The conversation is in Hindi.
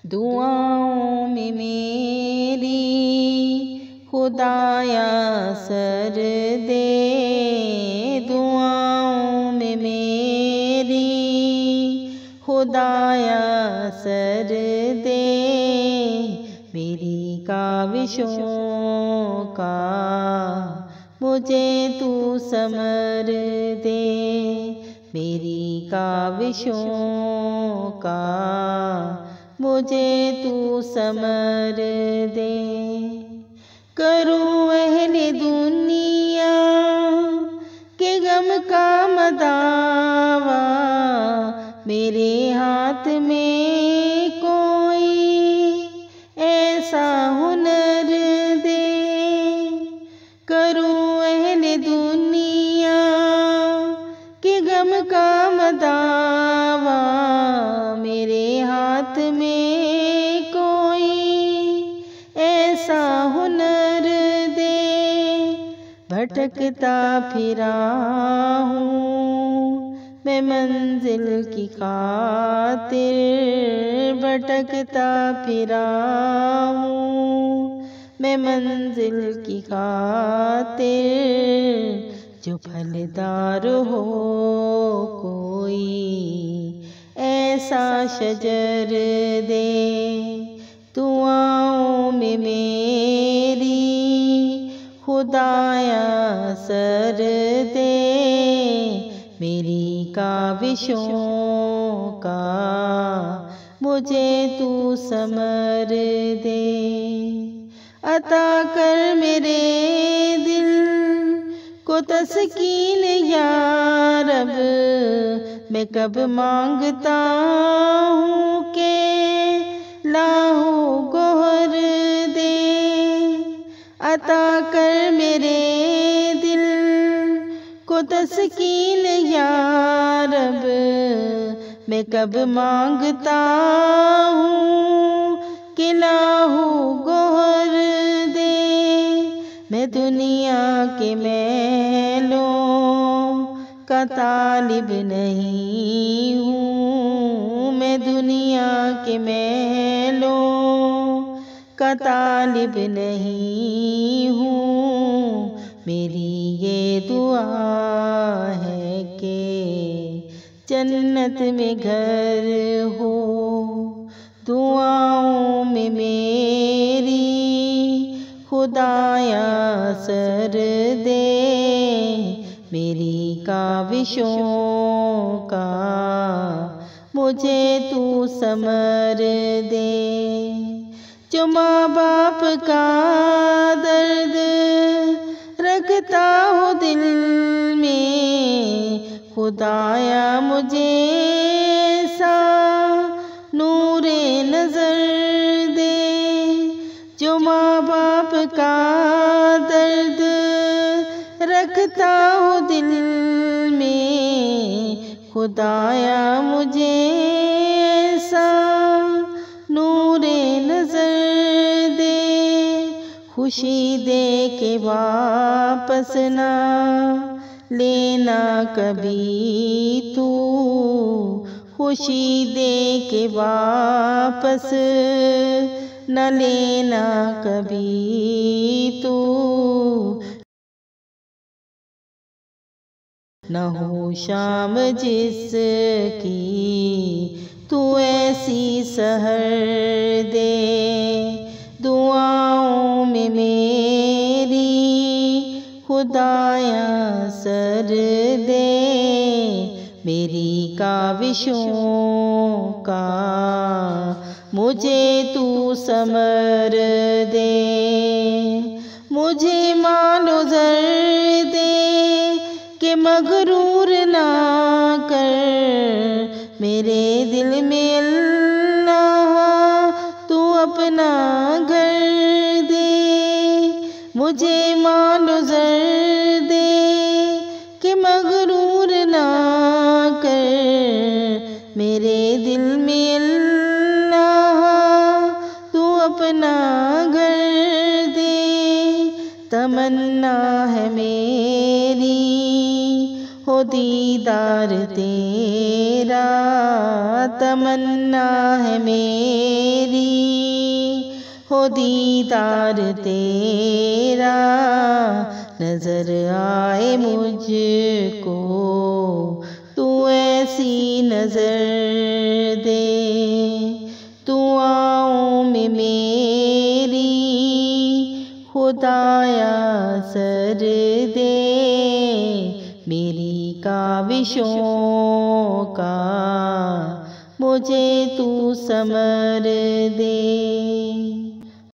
दुआओं में मेरी खुदाया सर दे, दुआओं में मेरी खुदाया सर दे, मेरी काविशों का मुझे तू समर दे, मेरी काविशों का मुझे तू समर दे। करूँ अहले दुनिया के गम का मदावा, मेरे हाथ में कोई ऐसा हुनर दे। करूँ अहले दुनिया के गम का मदावा, मेरे हाथ में कोई ऐसा हुनर दे। भटकता फिरा हूँ मैं मंजिल की खातिर, भटकता फिरा हूँ मैं मंजिल की खातिर, जो फलदार हो कोई ऐसा शजर दे। दुआओं में मेरी खुदाया सर दे, मेरी काविशों का मुझे तू समर दे। अता कर मेरे दिल को तस्कीन या रब, मैं कब मांगता हूँ के लाहू गोहर दे। अता कर मेरे दिल को तस्कीन या रब, मैं कब मांगता हूँ कि लाहू गोहर दे। मैं दुनिया के महलों का तालिब नहीं हूँ, मैं दुनिया के महलों का तालिब नहीं हूँ। मेरी ये दुआ है कि जन्नत में घर हो। दुआओं में मेरी खुदाया सर दे, मेरी काविशों का मुझे तू समर दे। जो माँ बाप का दर्द रखता हो दिल में, खुदाया मुझे ऐसा नूरे नजर दे। जो माँ बाप का दर्द रखता हो दिल में, खुदाया मुझे ऐसा नूरे नजर दे। खुशी दे के वापस ना लेना कभी तू, खुशी दे के वापस न लेना कभी तू। न हो शाम जिसकी तू ऐसी सहर दे। दुआओं में मेरी खुदाया सर दे, मेरी काविशों का मुझे तू समर दे। मुझे मालो ज़र दे कि मगरूर ना कर, मेरे दिल में अल्लाह तू अपना घर दे। मुझे मालो ज़र दे कि मगरूर ना कर, मेरे दिल में अल्लाह तू अपना घर दे। तमन्ना है मेरी हो दीदार तेरा, तमन्ना है मेरी हो दीदार तेरा नजर आए मुझको, तू ऐसी नजर दे। दुआओं में मेरी खुदाया सर दे, मेरी काविशों का मुझे तू समर दे।